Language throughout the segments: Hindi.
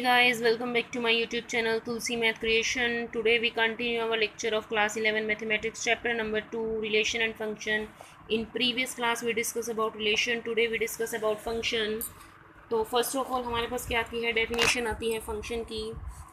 Hey guys, welcome back to my YouTube channel Tulsi Math Creation. Today we continue our lecture of class 11 mathematics chapter number 2 relation and function. In previous class we discuss about relation, today we discuss about function. तो फर्स्ट ऑफ ऑल हमारे पास क्या आती है, डेफिनेशन आती है फंक्शन की.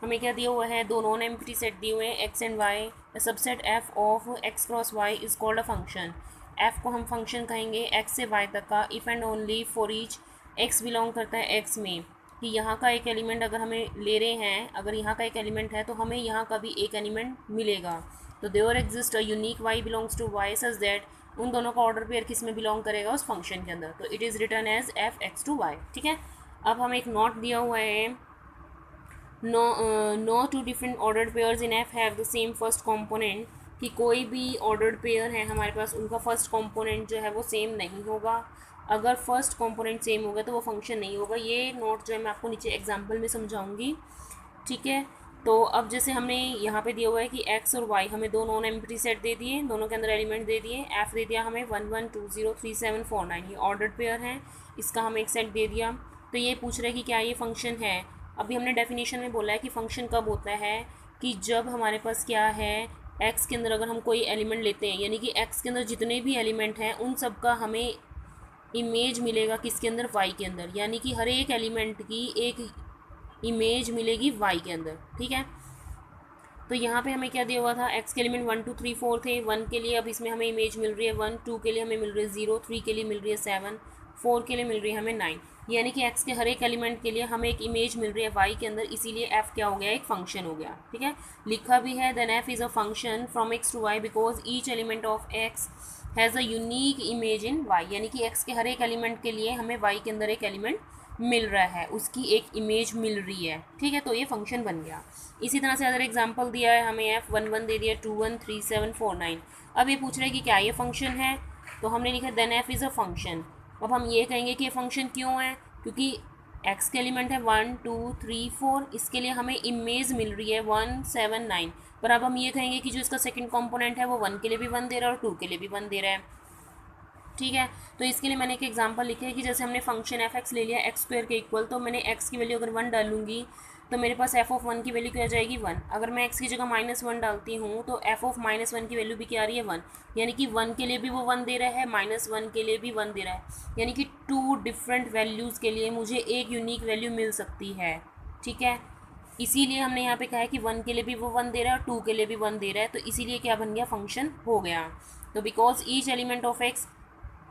हमें क्या दिया हुआ है, दो नॉन एम्प्टी सेट दिए हुए हैं x and y. Subset f of x cross y is called a function. एफ को हम फंक्शन कहेंगे एक्स से वाई तक का if and only for each x belong करता है एक्स में, कि यहाँ का एक एलिमेंट अगर हमें ले रहे हैं, अगर यहाँ का एक एलिमेंट है तो हमें यहाँ का भी एक एलिमेंट मिलेगा. तो there exist a unique y belongs to Y such that उन दोनों का ऑर्डर पेयर किस में बिलोंग करेगा, उस फंक्शन के अंदर. तो it is return as f x to y. ठीक है. अब हमें एक नोट दिया हुआ है, no two different ordered pairs in F have the same first component, कि कोई भी ऑर्डर्ड पेयर है हमारे पास, उनका फर्स्ट कंपोनेंट जो है वो सेम नहीं होगा. अगर फर्स्ट कंपोनेंट सेम होगा तो वो फंक्शन नहीं होगा. ये नोट जो है मैं आपको नीचे एग्जांपल में समझाऊंगी. ठीक है. तो अब जैसे हमने यहाँ पे दिया हुआ है कि x और y हमें दो नॉन एम्प्टी सेट दे दिए, दोनों के अंदर एलिमेंट दे दिए. f दे दिया हमें 1 1 2 0 3 7 4 9, ये ऑर्डर्ड पेयर है, इसका हमें एक सेट दे दिया. तो ये पूछ रहा है कि क्या ये फंक्शन है. अभी हमने डेफिनेशन में बोला है कि फंक्शन कब होता है, कि जब हमारे पास क्या है, x के अंदर अगर हम कोई एलिमेंट लेते हैं, यानी कि x के अंदर जितने भी एलिमेंट हैं उन सब का हमें इमेज मिलेगा किसके अंदर, y के अंदर. यानी कि हर एक एलिमेंट की एक इमेज मिलेगी y के अंदर. ठीक है. तो यहाँ पे हमें क्या दिया हुआ था, x के एलिमेंट 1 2 3 4 थे. 1 के लिए अब इसमें हमें इमेज मिल रही है 1, 2 के लिए हमें मिल रही है 0, 3 के लिए मिल रही है 7, 4 के लिए मिल रही है हमें 9. यानी कि x के हर एक एलिमेंट के लिए हमें एक इमेज मिल रही है y के अंदर, इसीलिए f क्या हो गया, एक फंक्शन हो गया. ठीक है. लिखा भी है then f is a function from x to y because each element of x has a unique image in y. यानी कि x के हर एक एलिमेंट के लिए हमें y के अंदर एक एलिमेंट मिल रहा है, उसकी एक इमेज मिल रही है. ठीक है. तो ये फंक्शन बन गया. इसी तरह से अदर एग्जांपल दिया है हमें, एफ 1 1 दे दिया 2 1 3 7 4 9. अब ये पूछ रहे हैं कि क्या ये फंक्शन है, तो हमने लिखा then F is a function. अब हम ये कहेंगे कि ये फंक्शन क्यों है, क्योंकि एक्स के एलिमेंट है 1 2 3 4, इसके लिए हमें इमेज मिल रही है 1 7 9. पर अब हम ये कहेंगे कि जो इसका सेकंड कंपोनेंट है वो 1 के लिए भी 1 दे रहा है और 2 के लिए भी 1 दे रहा है. ठीक है. तो इसके लिए मैंने एक एग्जांपल लिखा है कि जैसे हमने फंक्शन एफ एक्स ले लिया एक्स स्क्वायर के इक्वल, तो मैंने एक्स की वैल्यू अगर 1 डालूंगी तो मेरे पास एफ ऑफ 1 की वैल्यू क्या आ जाएगी 1. अगर मैं एक्स की जगह -1 डालती हूँ तो एफ ऑफ -1 की वैल्यू भी क्या आ रही है 1. यानी कि 1 के लिए भी वो 1 दे रहा है, -1 के लिए भी 1 दे रहा है. यानी कि 2 डिफरेंट वैल्यूज़ के लिए मुझे एक यूनिक वैल्यू मिल सकती है. ठीक है. इसीलिए हमने यहाँ पे कहा है कि 1 के लिए भी वो 1 दे रहा है और 2 के लिए भी 1 दे रहा है, तो इसीलिए क्या बन गया, फंक्शन हो गया. तो because each element of x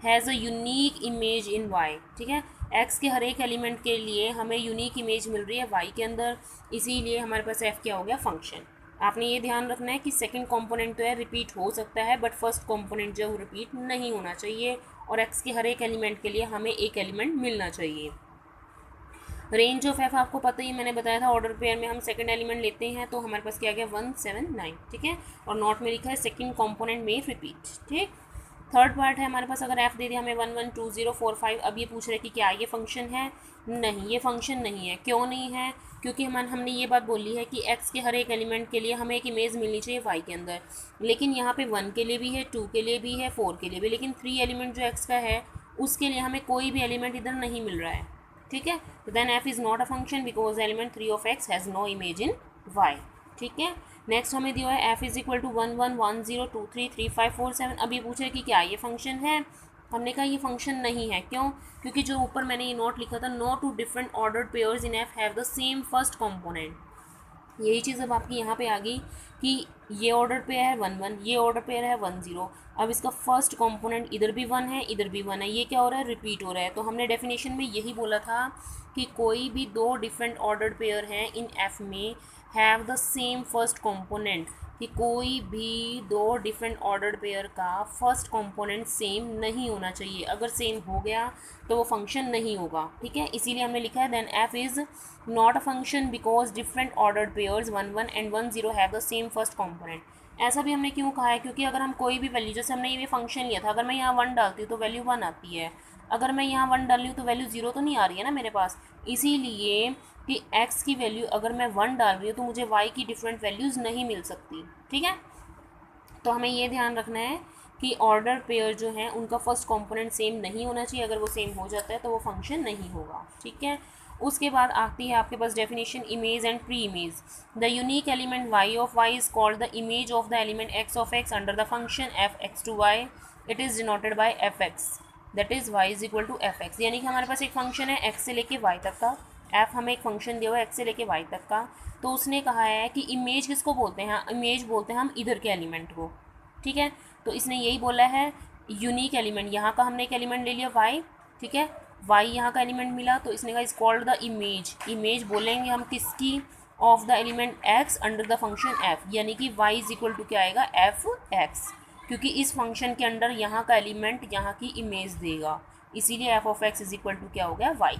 has a unique image in y. ठीक है. एक्स के हर एक एलिमेंट के लिए हमें यूनिक इमेज मिल रही है वाई के अंदर, इसीलिए हमारे पास एफ क्या हो गया, फंक्शन. आपने ये ध्यान रखना है कि सेकंड कंपोनेंट तो है रिपीट हो सकता है, बट फर्स्ट कंपोनेंट जो है रिपीट नहीं होना चाहिए, और एक्स के हर एक एलिमेंट के लिए हमें एक एलिमेंट मिलना चाहिए. रेंज ऑफ एफ आपको पता ही, मैंने बताया था ऑर्डर पेयर में हम सेकंड एलिमेंट लेते हैं तो हमारे पास क्या गया 1 7 9. ठीक है. और नोट में लिखा है सेकंड कंपोनेंट में रिपीट. ठीक. थर्ड पार्ट है हमारे पास, अगर एफ दे दिया हमें 1 1 2 0 4 5. अब ये पूछ रहे कि क्या ये फंक्शन है, नहीं ये फंक्शन नहीं है. क्यों नहीं है, क्योंकि हमने ये बात बोली है कि एक्स के हर एक एलिमेंट के लिए हमें एक इमेज मिलनी चाहिए वाई के अंदर. लेकिन यहाँ पे 1 के लिए भी है, 2 के लिए भी है, 4 के लिए भी, लेकिन 3 एलिमेंट जो एक्स का है उसके लिए हमें कोई भी एलिमेंट इधर नहीं मिल रहा है. ठीक है. तो then F is not a function because element 3 of x has no image in y. ठीक है. नेक्स्ट हमें दिया है एफ इज इक्वल टू 1 1 1 0 2 3 3 5 4 7. अब ये पूछे कि क्या ये फंक्शन है, हमने कहा ये फंक्शन नहीं है. क्यों, क्योंकि जो ऊपर मैंने ये नोट लिखा था, no two different ordered pairs in F have the same first component. यही चीज़ अब आपकी यहाँ पे आ गई कि ये ऑर्डर पेयर है 1 1, ये ऑर्डर पेयर है 1 0. अब इसका फर्स्ट कंपोनेंट इधर भी 1 है, इधर भी 1 है, ये क्या हो रहा है, रिपीट हो रहा है. तो हमने डेफिनेशन में यही बोला था कि कोई भी दो डिफरेंट ऑर्डर्ड पेयर हैं इन एफ में have the same first component, कि कोई भी दो डिफरेंट ऑर्डर्ड पेयर का फर्स्ट कंपोनेंट सेम नहीं होना चाहिए. अगर सेम हो गया तो वो फंक्शन नहीं होगा. ठीक है. इसीलिए हमने लिखा है then F is not a function because different ordered pairs 1 1 and 1 0 have the same first component. ऐसा भी हमने क्यों कहा है, क्योंकि अगर हम कोई भी वैल्यू, जैसे हमने ये फंक्शन लिया था, अगर मैं यहाँ 1 डालती हूँ तो वैल्यू 1 आती है, अगर मैं यहाँ 1 डाल रही हूँ तो वैल्यू 0 तो नहीं आ रही है ना मेरे पास. इसीलिए कि x की वैल्यू अगर मैं 1 डाल रही हूँ तो मुझे y की डिफरेंट वैल्यूज़ नहीं मिल सकती. ठीक है. तो हमें ये ध्यान रखना है कि ऑर्डर पेयर जो हैं उनका फर्स्ट कंपोनेंट सेम नहीं होना चाहिए. अगर वो सेम हो जाता है तो वो फंक्शन नहीं होगा. ठीक है. उसके बाद आती है आपके पास definition image and pre image. The unique element y of y is called the image of the element x of x under the function f x to y। It is denoted by F x, that is y is equal to F x. यानी कि हमारे पास एक फंक्शन है x से लेके y तक का, f हमें एक फंक्शन दिया हुआ है x से लेके y तक का। तो उसने कहा है कि इमेज किसको बोलते हैं, इमेज बोलते हैं हम इधर के एलिमेंट को, ठीक है। तो इसने यही बोला है यूनिक एलिमेंट, यहाँ का हमने एक एलिमेंट ले लिया y, ठीक है, y यहाँ का एलिमेंट मिला, तो इसने कहा is called the image. Image बोलेंगे हम किसकी, of the element x under the function f, यानी कि y इज इक्वल टू क्या आएगा, एफ एक्स, क्योंकि इस फंक्शन के अंडर यहाँ का एलिमेंट यहाँ की इमेज देगा, इसीलिए F of X is equal to क्या हो गया, y,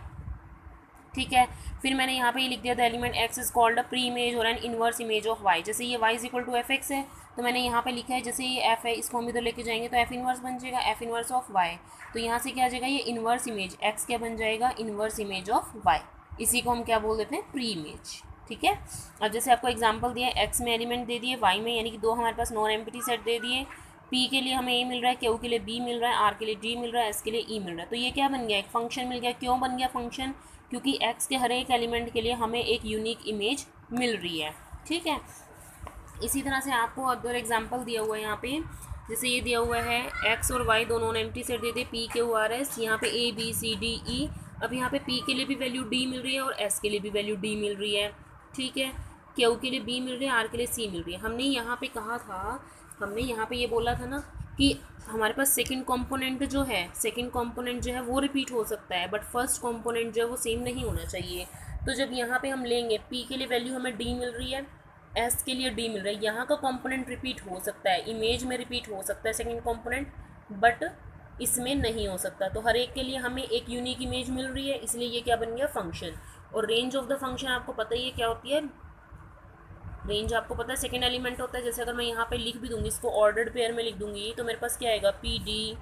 ठीक है। फिर मैंने यहाँ पे ये लिख दिया the element x is called a pre image और an inverse image of y। जैसे ये y is equal to F x है, तो मैंने यहाँ पे लिखा है जैसे ये f है, इसको हम इधर लेके जाएंगे तो f इनवर्स बन जाएगा, f इनवर्स ऑफ y। तो यहाँ से क्या आ जाएगा, ये इनवर्स इमेज x क्या बन जाएगा, इनवर्स इमेज ऑफ y। इसी को हम क्या बोल देते हैं, प्री इमेज, ठीक है। अब जैसे आपको एग्जाम्पल दिया है, x में एलिमेंट दे दिए, y में यानी कि दो हमारे पास नॉन एम्प्टी सेट दे दिए, p के लिए हमें a मिल रहा है, q के लिए b मिल रहा है, r के लिए d मिल रहा है, s के लिए e मिल रहा है। तो ये क्या बन गया, एक फंक्शन मिल गया। क्यों बन गया फंक्शन, क्योंकि x के हर एक एलिमेंट के लिए हमें एक यूनिक इमेज मिल रही है, ठीक है। इसी तरह से आपको अदर एग्जांपल दिया हुआ है यहाँ पे, जैसे ये दिया हुआ है x और y दोनों एम्प्टी सेट दे दिए, p q r s, यहाँ पे a b c d e। अब यहाँ पे p के लिए भी वैल्यू d मिल रही है और s के लिए भी वैल्यू d मिल रही है, ठीक है। q के लिए b मिल रही है, r के लिए c मिल रही है। हमने यहाँ पे कहा था, हमने यहाँ पे ये बोला था ना कि हमारे पास सेकंड कंपोनेंट जो है, सेकंड कंपोनेंट जो है वो रिपीट हो सकता है, बट फर्स्ट कंपोनेंट जो है वो सेम नहीं होना चाहिए। तो जब यहाँ पे हम लेंगे p के लिए वैल्यू हमें d मिल रही है, s के लिए d मिल रहा है, यहाँ का कंपोनेंट रिपीट हो सकता है, इमेज में रिपीट हो सकता है सेकंड कंपोनेंट, बट इसमें नहीं हो सकता। तो हर एक के लिए हमें एक यूनिक इमेज मिल रही है, इसलिए ये क्या बन गया, फंक्शन। और रेंज ऑफ द फंक्शन आपको पता ही है क्या होती है, रेंज आपको पता है सेकेंड एलिमेंट होता है। जैसे अगर मैं यहाँ पे लिख भी दूंगी, इसको ऑर्डर्ड पेयर में लिख दूंगी, तो मेरे पास क्या आएगा, P D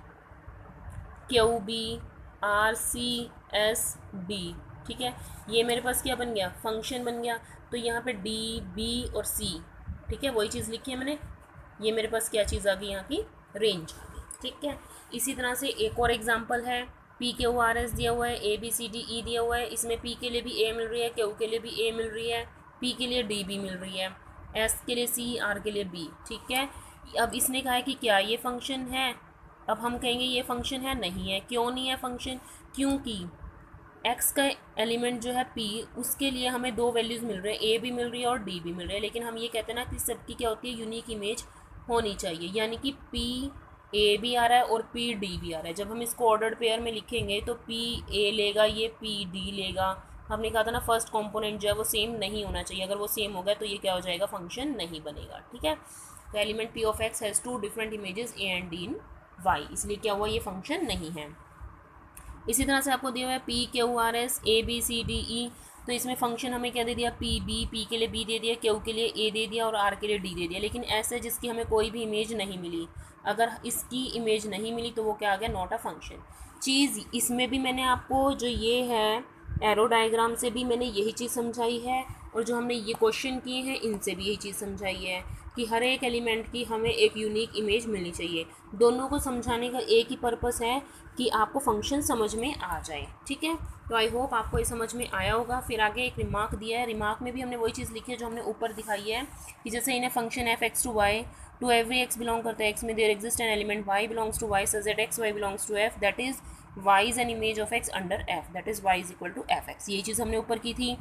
Q B R C S D, ठीक है। ये मेरे पास क्या बन गया, फंक्शन बन गया। तो यहाँ पे डी बी और सी, ठीक है, वही चीज़ लिखी है मैंने। ये मेरे पास क्या चीज़ आ गई, यहाँ की रेंज आ गई, ठीक है। इसी तरह से एक और एग्जाम्पल है, पी क्यू आर एस दिया हुआ है, ए बी सी डी ई दिया हुआ है, इसमें पी के लिए भी ए मिल रही है, क्यू के लिए भी ए मिल रही है, पी के लिए डी भी मिल रही है, एस के लिए सी, आर के लिए बी, ठीक है। अब इसने कहा है कि क्या ये फंक्शन है, अब हम कहेंगे ये फंक्शन है, नहीं है। क्यों नहीं है फंक्शन, क्योंकि x का एलिमेंट जो है p, उसके लिए हमें दो वैल्यूज़ मिल रहे हैं, a भी मिल रही है और d भी मिल रही है, लेकिन हम ये कहते हैं ना कि सबकी क्या होती है, यूनिक इमेज होनी चाहिए, यानी कि p a भी आ रहा है और p d भी आ रहा है। जब हम इसको ऑर्डर्ड पेयर में लिखेंगे तो p a लेगा, ये p d लेगा। हमने कहा था ना फर्स्ट कंपोनेंट जो है वो सेम नहीं होना चाहिए, अगर वो सेम हो गया तो ये क्या हो जाएगा, फंक्शन नहीं बनेगा, ठीक है। तो element p of x has two different images a and d in y, इसलिए क्या हुआ, ये फंक्शन नहीं है। इसी तरह से आपको दिया हुआ है P Q R S A B C D E, तो इसमें फंक्शन हमें क्या दे दिया, पी के लिए बी दे दिया, क्यू के लिए ए दे दिया और आर के लिए डी दे दिया। लेकिन ऐसे जिसकी हमें कोई भी इमेज नहीं मिली, अगर इसकी इमेज नहीं मिली तो वो क्या आ गया, नॉट अ फंक्शन। चीज़ इसमें भी मैंने आपको जो ये है एरो डायग्राम से भी मैंने यही चीज़ समझाई है, और जो हमने ये क्वेश्चन किए हैं इनसे भी यही चीज़ समझाई है कि हर एक एलिमेंट की हमें एक यूनिक इमेज मिलनी चाहिए। दोनों को समझाने का एक ही पर्पस है कि आपको फंक्शन समझ में आ जाए, ठीक है। तो आई होप आपको ये समझ में आया होगा। फिर आगे एक रिमार्क दिया है, रिमार्क में भी हमने वही चीज़ लिखी है जो हमने ऊपर दिखाई है कि जैसे इन्हें function F x to Y to every X belong करता है एक्स में there exist an element Y belongs to Y such that X Y belongs to F, that is Y is an image of X under F, that is Y is equal to F X. यही चीज़ हमने ऊपर की थी।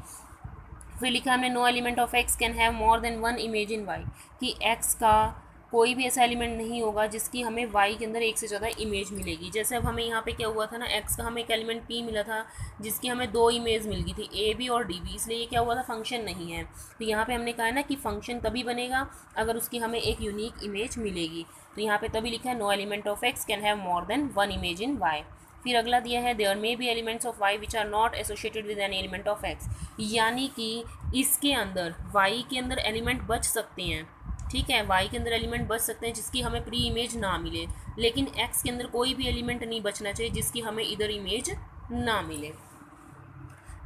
फिर लिखा हमने no element of X can have more than one image in Y, कि एक्स का कोई भी ऐसा एलिमेंट नहीं होगा जिसकी हमें y के अंदर एक से ज़्यादा इमेज मिलेगी। जैसे अब हमें यहाँ पे क्या हुआ था ना, x का हमें एक एलिमेंट p मिला था जिसकी हमें दो इमेज मिल गई थी, a b और d b, इसलिए ये क्या हुआ था, फंक्शन नहीं है। तो यहाँ पे हमने कहा है ना कि फंक्शन तभी बनेगा अगर उसकी हमें एक यूनिक इमेज मिलेगी। तो यहाँ पे तभी लिखा है no element of x can have more than one image in y। फिर अगला दिया है there may be elements of y which are not associated with an element of x, यानी कि इसके अंदर y के अंदर एलिमेंट बच सकते हैं, ठीक है, y के अंदर एलिमेंट बच सकते हैं जिसकी हमें प्री इमेज ना मिले, लेकिन x के अंदर कोई भी एलिमेंट नहीं बचना चाहिए जिसकी हमें इधर इमेज ना मिले।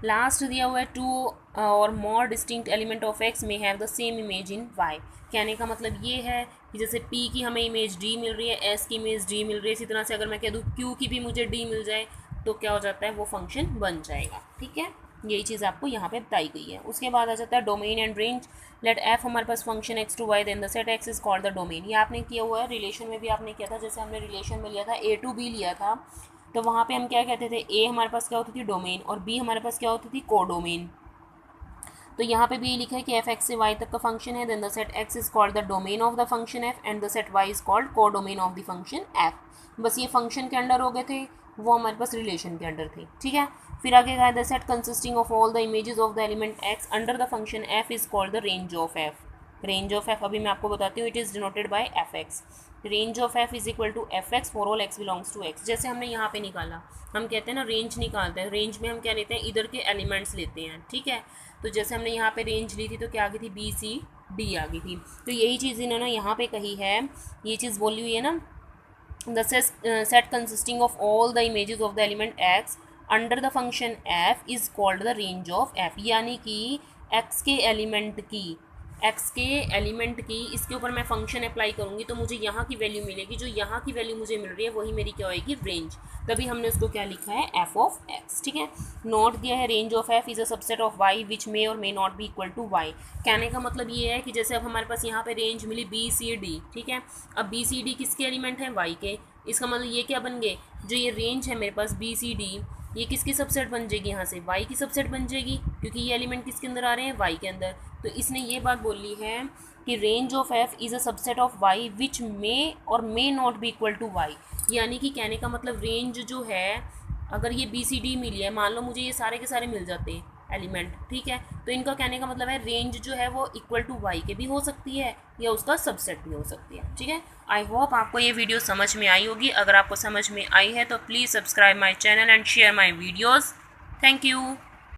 लास्ट दिया हुआ है टू और मोर डिस्टिंक्ट एलिमेंट ऑफ x में have the same image in y। कहने का मतलब ये है कि जैसे p की हमें इमेज d मिल रही है, s की इमेज d मिल रही है, इसी तरह से अगर मैं कह दूँ q की भी मुझे d मिल जाए तो क्या हो जाता है, वो फंक्शन बन जाएगा, ठीक है। यही चीज़ आपको यहाँ पे बताई गई है। उसके बाद आ जाता है domain and range. Let f हमारे पास function x to y, then the set x is called the domain. ये आपने किया हुआ है, रिलेशन में भी आपने किया था। जैसे हमने रिलेशन में लिया था ए टू बी लिया था, तो वहाँ पे हम क्या कहते थे, ए हमारे पास क्या होती थी डोमेन, और बी हमारे पास क्या होती थी कोडोमेन। तो यहाँ पे भी ये लिखा है कि एफ एक्स से वाई तक का फंक्शन है, then the set x is called the domain of the function F and the set Y is called codomain of the function F. बस ये फंक्शन के अंडर हो गए थे, वो हमारे पास रिलेशन के अंडर थे, ठीक है। फिर आगे कहा the set consisting of all the images of the element X under the function F is called the range of F. Range of F अभी मैं आपको बताती हूँ, it is denoted by F X. Range of F is equal to F X for all X belongs to X. जैसे हमने यहाँ पे निकाला, हम कहते हैं ना रेंज निकालते हैं, रेंज में हम क्या लेते हैं, इधर के एलिमेंट्स लेते हैं, ठीक है। तो जैसे हमने यहाँ पे रेंज ली थी तो क्या आ गई थी, बी सी डी आ गई थी। तो यही चीज़ इन्होंने यहाँ पे कही है, ये चीज़ बोली हुई है ना, the set consisting of all the images of the element X under the function F is called the range of F. यानी कि एक्स के एलिमेंट की इसके ऊपर मैं फंक्शन अप्लाई करूँगी तो मुझे यहाँ की वैल्यू मिलेगी, जो यहाँ की वैल्यू मुझे मिल रही है वही मेरी क्या होएगी, रेंज। तभी हमने उसको क्या लिखा है, एफ ऑफ एक्स, ठीक है। नोट दिया है range of F is a subset of y which may और may not be equal to y. कहने का मतलब ये है कि जैसे अब हमारे पास यहाँ पे रेंज मिली बी सी डी, ठीक है। अब बी सी डी किसके एलिमेंट हैं, वाई के। इसका मतलब ये क्या बन गए, जो ये रेंज है मेरे पास बी सी डी, ये किसकी सबसेट बन जाएगी, यहाँ से वाई की सबसेट बन जाएगी, क्योंकि ये एलिमेंट किसके अंदर आ रहे हैं, वाई के अंदर। तो इसने ये बात बोली है कि range of f is a subset of y which may और may not be equal to y. यानी कि कहने का मतलब रेंज जो है, अगर ये बी सी डी मिली है, मान लो मुझे ये सारे के सारे मिल जाते हैं एलिमेंट, ठीक है, तो इनका कहने का मतलब है रेंज जो है वो इक्वल टू वाई के भी हो सकती है या उसका सबसेट भी हो सकती है, ठीक है। आई होप आपको ये वीडियो समझ में आई होगी। अगर आपको समझ में आई है तो please subscribe my channel and share my videos. Thank you.